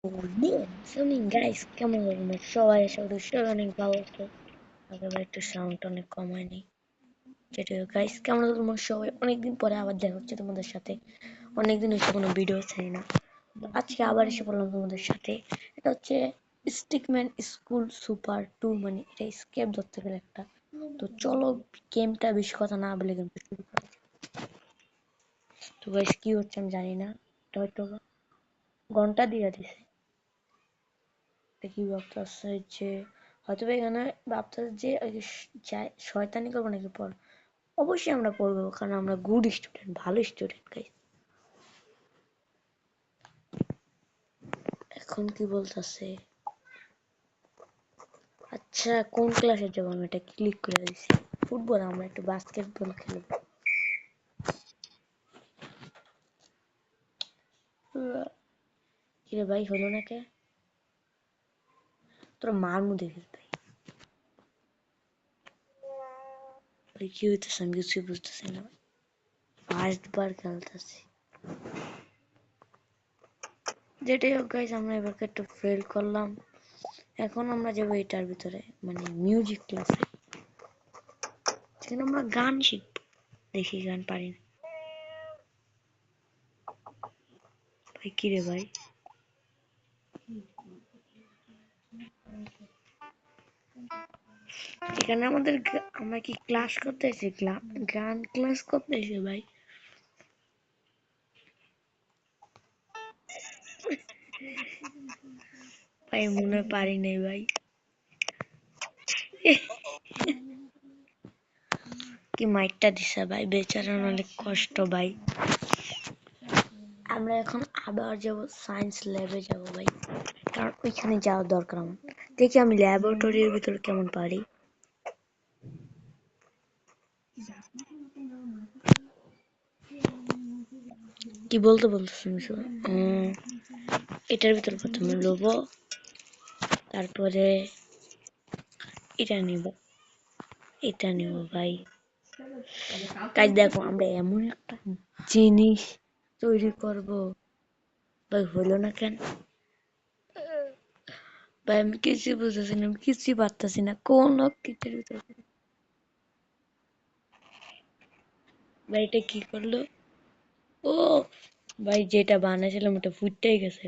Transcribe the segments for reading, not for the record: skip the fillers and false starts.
শুনুন গাইস, কেমন লাগলো? সবাই আশা করি সবাই অনেক ভালো আছে। আগেবার একটু সাউন্ড অনেক কমায়নি। যেটা গাইস, কেমন লাগলো? সবাই অনেকদিন পরে আবার দেখা হচ্ছে তোমাদের সাথে। অনেকদিন হচ্ছে কোনো ভিডিও ছাড়ি না। তো আজকে আবার এসে পড়লাম তোমাদের সাথে। এটা হচ্ছে স্টিকম্যান স্কুল সুপার 2, মানে এটা স্কেপ ধরতে গেলে একটা। তো চলো, গেমটা বেশি কথা না বলে গেমটা শুরু করা যাক। তো গাইস, কি হচ্ছে আমি জানি না। এটা হয়তো ঘন্টা দিয়ে দিছে। দেখি ভাবতেছে যে হয়তো এখানে ভাবতেছে যে ওই যে শয়তানি করবো নাকি পর। অবশ্যই আমরা পড়বো, কারণ আমরা গুড স্টুডেন্ট, ভালো স্টুডেন্ট গাই। এখন কি বলতেছে? আচ্ছা, কোন ক্লাসে যাবো? আমি এটা ক্লিক করে দিছি। ফুটবল, আমরা একটু বাস্কেটবল খেলবো। কিরে ভাই, হলো না কে? তোর মার মুখে দেখিস ভাই। ভাই কি হইতেছে আমি কিছুই বুঝতেছি না। ফার্স্ট বার খেলতেছি। যেটাই হোক গাইস, আমরা এবার একটু ফেল করলাম। এখন আমরা যাবো এটার ভিতরে, মানে মিউজিক ক্লাসে, যেখানে আমরা গান শিখবো। দেখি গান পারি না। ভাই কি রে ভাই, এখানে আমাদের আমরা কি ক্লাস করতে এসে গান ক্লাস করতে এসে ভাই। ভাই মনে পারি নাই ভাই। কি মাইকটা দিছে ভাই, বেচারার অনেক কষ্ট ভাই। আমরা এখন আবার যাব সায়েন্স ল্যাবে যাব ভাই, কারণ ওইখানে যাওয়ার দরকার আমার। দেখি আমি ল্যাবরেটরির ভিতরে কেমন পারি। কি বলতে বলতেছি এটার ভিতর প্রথমে লব, তারপরে এটা নিব, এটা নিব ভাই। কাজ দেখো, আমরা এমন একটা জিনিস তৈরি করব ভাই, হলো না কেন? ভাই আমি কিছুই বুঝতেছি না, আমি কিছুই পারতেছি না কোন কিছুর ভিতরে। ভাই এটা কি করলো? ও ভাই, যেটা বানাইছিলাম ওটা ফুটতেই গেছে।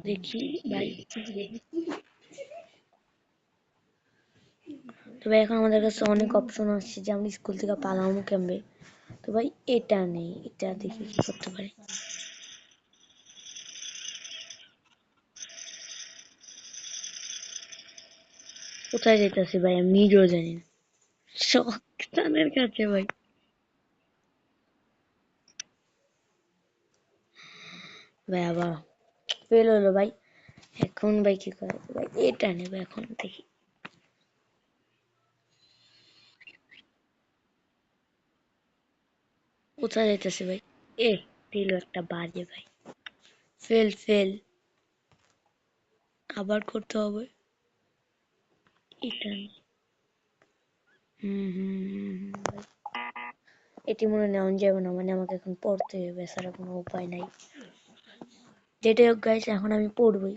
দেখি ভাই। তো ভাই এখন আমাদের কাছে অনেক অপশন আসছে যে আমরা স্কুল থেকে পালামো কেমবে। তো ভাই এটা নেই, এটা দেখি কি করতে পারি। কোথায় যেতেছি ভাই আমি নিজেও জানি না। শয়তানের কাছে ভাই। ভাই আবার ফেল হলো ভাই। এখন ভাই কি করে ভাই, এটা নেবে এখন দেখি। কোথায় যাইতেছে ভাই? এ দিল একটা বাজে ভাই। ফেল ফেল, আবার করতে হবে। এটা ভাই, এটি মনে নেওয়া যাবে না, মানে আমাকে এখন পড়তে হবে, এছাড়া কোনো উপায় নাই। যেটাই হোক গাইস, এখন আমি পড়বই।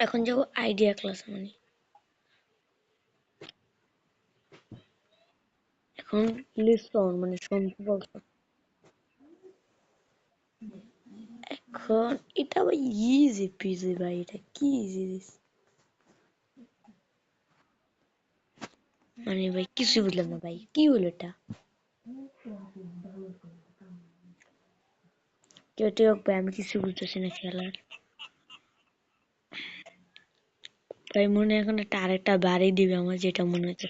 এখন যাবো আইডিয়া ক্লাস, মানে এখন লিসন মানে শুনতে বলছো। এখন এটা ভাই ইজি পিজি ভাই, এটা কি ইজি দিস, মানে ভাই কিছুই বুঝলাম না ভাই, কি হলো এটা? যেটাই হোক ভাই, আমি কিছু বুঝতেছি না খেলার। তাই মনে হয় এখন একটা আরেকটা বাড়ি দিবে আমার, যেটা মনে হচ্ছে।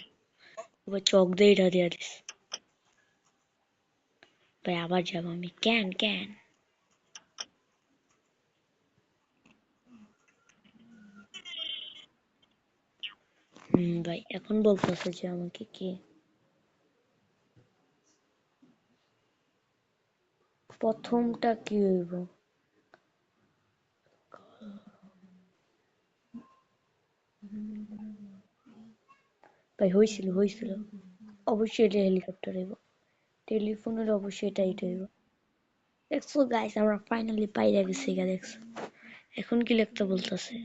এবার চক দিয়ে এটা দিয়ে দিস ভাই। আবার যাবো আমি, কেন কেন? ভাই এখন বলতেছে যে আমাকে কি প্রথমটা কি হইব? ভাই হয়েছিল হয়েছিল, অবশ্যই এটা হেলিকপ্টার হইব। টেলিফোনের অবশ্যই এটা হইব। দেখছো গাইস আমরা ফাইনালি পাইরা গেছি গা দেখছো এখন কি লিখতে বলতেছে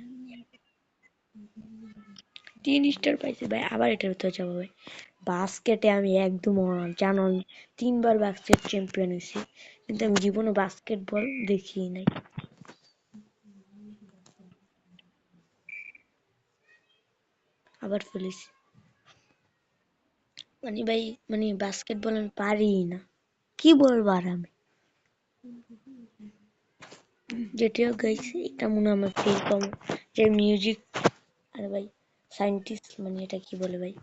3 স্টার পাইছি ভাই আবার এটার ভিতরে যাবো ভাই বাস্কেটে আমি একদম জানো আমি 3 বার বাস্কেট চ্যাম্পিয়ন হয়েছি কিন্তু আমি জীবনে বাস্কেটবল দেখি নাই আবার ফেলেছি মানে ভাই মানে বাস্কেটবল আমি পারি না কি বলবো আর আমি যেটিও গাইছি এটা মনে হয় আমার এরকম যে মিউজিক আর ভাই সায়েন্টিস্ট মানে এটা কি বলে ভাই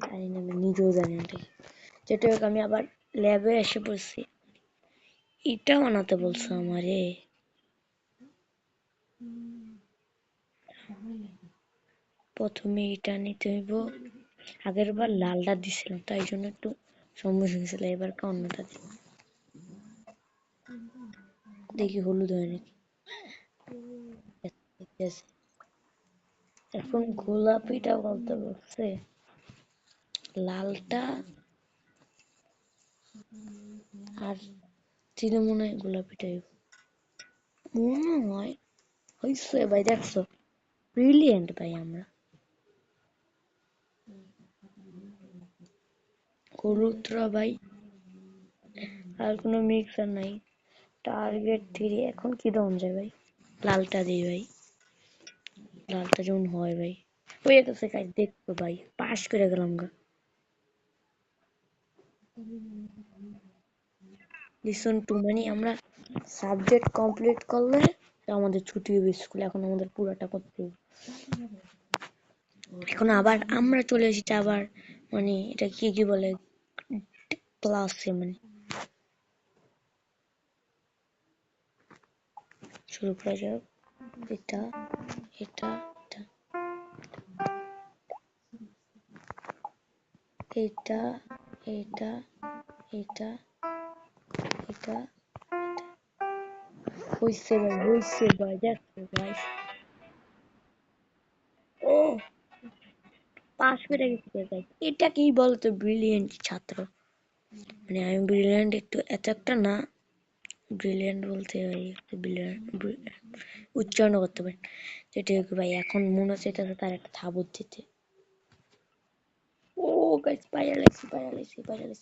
জানি না আমি নিজেও জানি না এটা কি। যেটা হোক আমি আবার ল্যাবে এসে পড়ছি এটা বানাতে বলছো আমারে প্রথমে এটা নিতে হইব আগের বার লালটা দিছিলাম তাই জন্য একটু সমস্যা হয়েছিল এবার অন্যটা দিব দেখি হলুদ হয় নাকি ঠিক আছে এখন গোলাপিটা বলতে বলছে লালটা আর চিনে মনে হয় গোলাপিটাই মনে হয় হইছে ভাই দেখছো ব্রিলিয়েন্ট ভাই আমরা হলুদরা ভাই আর কোনো মিক্সার নাই টার্গেট 3 এখন কি দেওয়া যায় ভাই লালটা দিই ভাই লালটা যেমন হয় ভাই হয়ে গেছে কাজ দেখতো ভাই পাস করে গেলাম গা লিসন টু মানে আমরা সাবজেক্ট কমপ্লিট করলে আমাদের ছুটি হবে স্কুলে এখন আমাদের পুরাটা করতে হবে এখন আবার আমরা চলে এসেছি আবার মানে এটা কি কি বলে ক্লাসে মানে শুরু করা যাক এটা এটা এটা এটা এটা এটা হইছে ভাই দেখো ভাই ও পাস করে গেছি ভাই এটা কি বলতো ব্রিলিয়েন্ট ছাত্র মানে আমি ব্রিলিয়েন্ট একটু এত একটা না ব্রিলিয়েন্ট বলতে ভাই ব্রিলিয়েন্ট উচ্চারণ করতে পারেন যেটা ভাই এখন মনে হচ্ছে এটা তার একটা থাবত দিতে ও গাইস পাইরা লেছি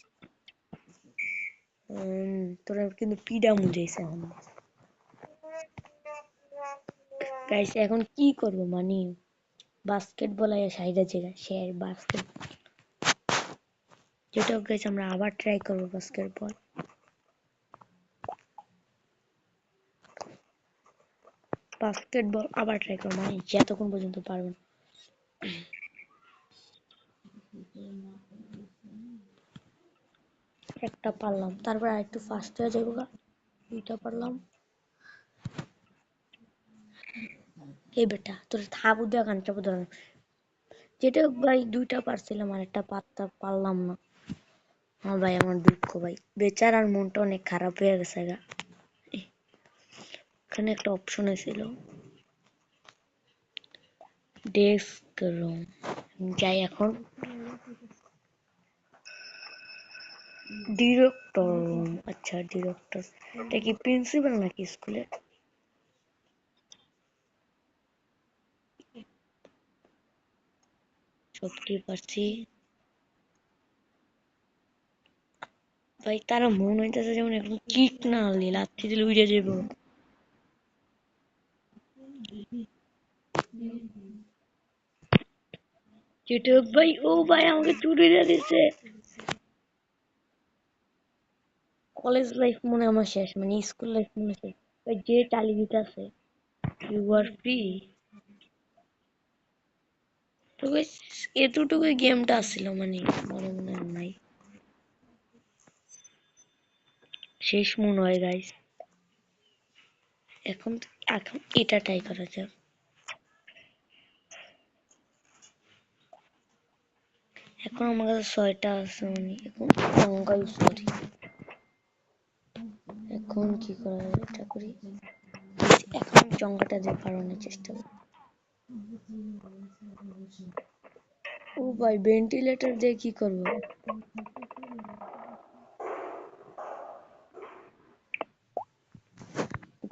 তোরা কিন্তু পিডা মুজাইছে এখন গাইস এখন কি করব মানে বাস্কেটবল আয়া সাইডা জায়গা সে বাস্কেট যেটা গাইস আমরা আবার ট্রাই করব বাস্কেটবল আবার ট্রাই করব মানে যতক্ষণ পর্যন্ত পারবো না। একটা পারলাম তারপর আরেকটু ফাস্ট হয়ে যাবো গা দুইটা পারলাম এই বেটা তোর থাবু দেওয়া গানটা ধর যেটা ভাই দুইটা পারছিলাম আর একটা পাত্তা পারলাম না হ্যাঁ ভাই আমার দুঃখ ভাই বেচারার মনটা অনেক খারাপ হয়ে গেছে গা এখানে একটা অপশন ছিল ডেস্ক রুম যাই এখন ডিরেক্টর রুম আচ্ছা ডিরেক্টর এটা কি প্রিন্সিপাল নাকি স্কুলে সব কি পারছি ভাই তারা মন হইতেছে যেমন এখন কিক না হলে লাথি দিলে উড়ে যাবো যেটা ভাই ও ভাই আমাকে চুরি দিয়ে দিছে কলেজ লাইফ মনে হয় আমার শেষ মানে স্কুল লাইফ মনে শেষ ভাই যে টালি দিতেছে ইউ আর ফ্রি তো guys, এতটুকুই গেমটা আসছিল মানে মনে মনে আর নাই শেষ মনে হয় গাইস এখন এখন এটা ট্রাই করা যাক এখন আমার কাছে 6টা আছে মানে এখন সংখ্যা ইউজ করি এখন কি করা যায় এটা করি এখন সংখ্যাটা দিয়ে পারানোর চেষ্টা করি ও ভাই ভেন্টিলেটর দিয়ে কি করবো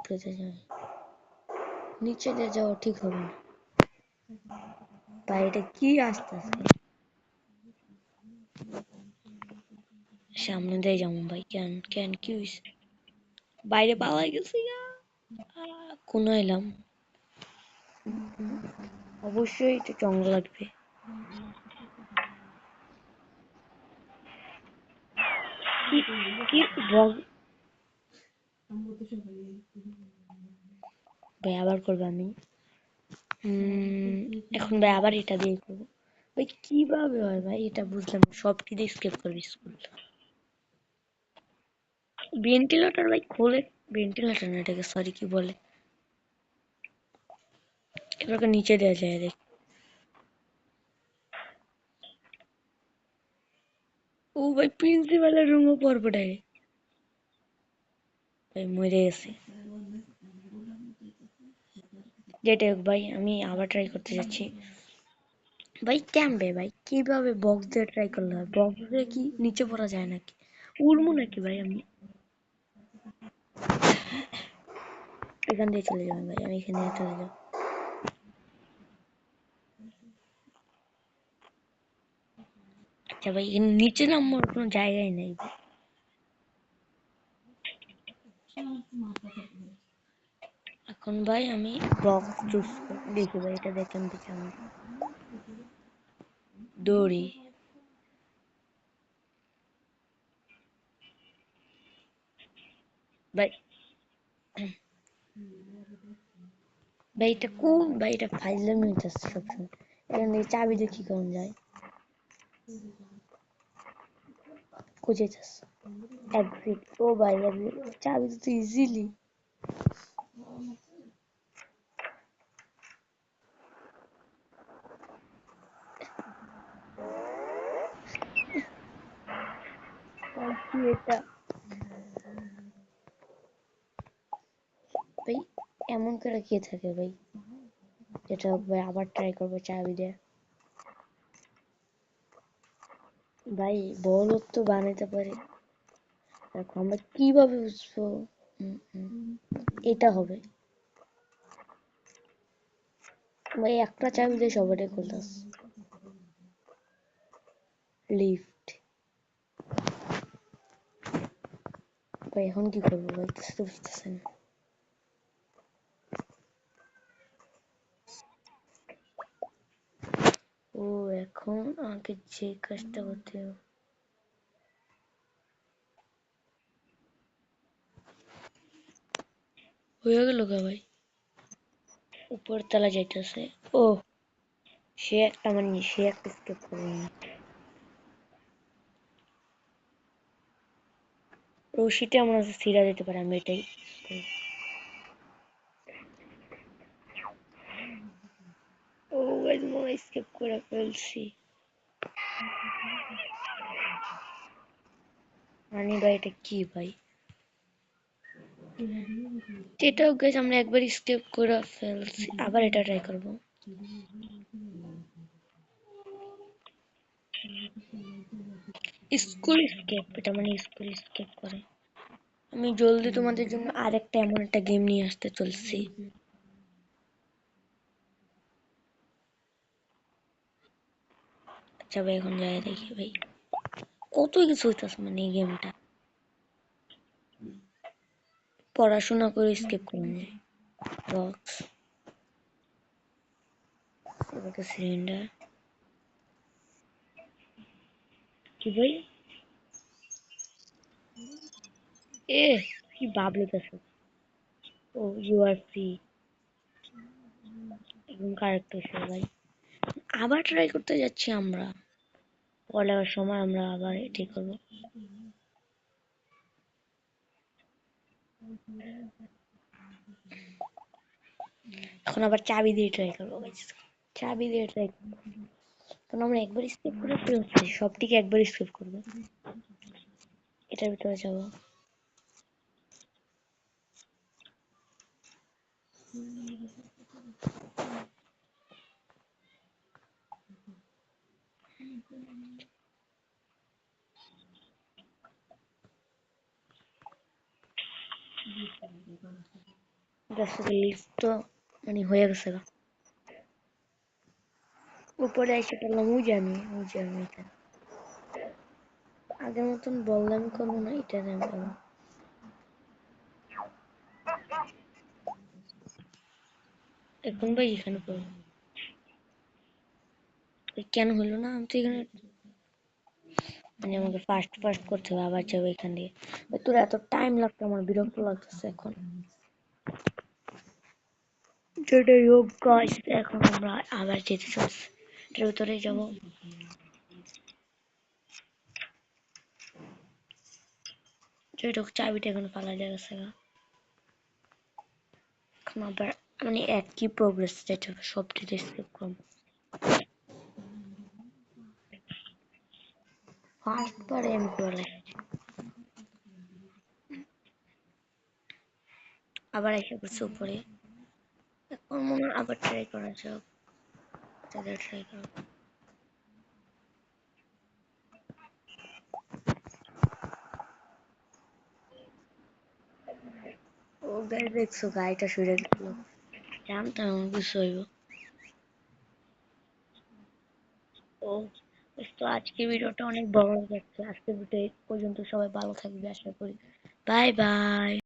পেতে যাই, নিচে দিয়ে যাওয়া ঠিক হবে না। বাইরে কি আসতেছে, সামনে দিয়ে যাবো ভাই। কেন কেন কি হয়েছে? বাইরে পাওয়া গেছে গা। কোন এলাম, অবশ্যই এটা জঙ্গল লাগবে। কি কি ভাই আবার করবো আমি। এখন ভাই আবার এটা দিয়ে করবো। ভাই কিভাবে হয় ভাই এটা বুঝলাম না। সব কি দিয়ে স্কেপ করবি স্কুল? ভেন্টিলেটর ভাই খোলে, ভেন্টিলেটর না এটাকে, সরি কি বলে, এবার নিচে দেওয়া যায় দেখ। ও ভাই প্রিন্সিপালের রুমও পড়বো ডাইরেক্ট। ভাই মরে গেছে। যেটা হোক ভাই আমি আবার ট্রাই করতে যাচ্ছি। ভাই ক্যাম্পে ভাই কিভাবে বক্স দিয়ে ট্রাই করলে হয়? বক্স দিয়ে কি নিচে পড়া যায় নাকি? উড়মু নাকি ভাই আমি? এখান দিয়ে চলে যাবেন ভাই, আমি এখান দিয়ে চলে যাবো। আচ্ছা ভাই এখানে নিচে নামার কোনো জায়গায় নেই ভাই। এখন ভাই আমি বক্স চুজ দেখি ভাই, এটা দেখেন পিছনে দড়ি। ভাই ভাই এটা কোন ভাই, এটা ফাইজলামি হইতেছে সবসময়। এখান থেকে চাবি দিয়ে কি করা যায়? খুঁজেছিস এক্সিট, ও ভাই exit, চাবি তো ইজিলি। কি এটা ভাই, এমন করে কে থাকে ভাই? এটা ভাই আবার ট্রাই করবো চাবি দিয়ে। ভাই বল তো বানাইতে পারি, দেখো আমরা কিভাবে বুঝবো? এটা হবে ভাই, একটা চাবি দিয়ে সবারই খুলতাস। লিফট ভাই, এখন কি করবো ভাই কিছু তো বুঝতেছি না। ও এখন আমাকে যে কাজটা করতে হবে। হয়ে গেল গা ভাই, উপর তলা যাইতেছে। ও সে একটা মানে সে একটা স্কেপ করে নি। রশিটা আমার কাছে ছিঁড়া যেতে পারে, আমি এটাই বলবো। ও গাইস মনে স্কেপ করে ফেলছি। মানে ভাই এটা কি ভাই? এটাও গাইস আমরা একবার স্কেপ করে ফেলছি, আবার এটা ট্রাই করবো। স্কুল স্কেপ, এটা মানে স্কুল স্কেপ করে। আমি জলদি তোমাদের জন্য আরেকটা এমন একটা গেম নিয়ে আসতে চলছি। আচ্ছা ভাই এখন যাই দেখি ভাই, কত কিছু হইতেছে মানে এই গেমটা। পড়াশোনা করে স্কেপ করে যায়। বক্স, এবার সিলিন্ডার। কি ভাই? এ কি বাবলে গেছে। ও ইউ আর ফ্রি, একদম কারেক্ট হয়েছে ভাই। আবার ট্রাই করতে যাচ্ছি আমরা, পড়ার সময় আমরা আবার এটি করবো। এখন আবার চাবি দিয়ে ট্রাই করবো guys। চাবি দিয়ে ট্রাই করবো, কারণ আমরা একবার স্কিপ করে ফেলছি, সবটিকে একবার স্কিপ করবো। এটার ভিতরে যাবো। লিস্ট তো মানে হয়ে গেছে গা। উপরে এসে পড়লাম ওই যে আমি এখানে। আগের মতন বললাম করবো না এটা আমি করবো। এখন ভাই এখানে করবো। কেন হলো না? আমি তো এখানে মানে আমাকে ফার্স্ট ফার্স্ট করতে হবে, আবার যাবো এখান দিয়ে। তোর এত টাইম লাগতো, আমার বিরক্ত লাগতেছে এখন। যেটাই হোক গাইস, এখন আমরা আবার যেতে চলছি, এটার ভিতরে যাবো। যেটা হোক চাবিটা এখন ফালা গেছে গা। এখন আবার মানে একই প্রোগ্রেস, যেটা সব দিতে স্কিপ করবো। ফার্স্ট বারে আমি করে আবার এসে পড়ছে উপরে। এখন মনে হয় আবার ট্রাই করা যাক, তাদের ট্রাই করো। ও গাড়ি দেখছো, গাড়িটা সরে গেল, জানতাম এমন কিছু হইব। ও তো আজকে ভিডিওটা অনেক বড় হয়ে যাচ্ছে, আজকে ভিডিও এই পর্যন্ত। সবাই ভালো থাকবে আশা করি। Bye bye.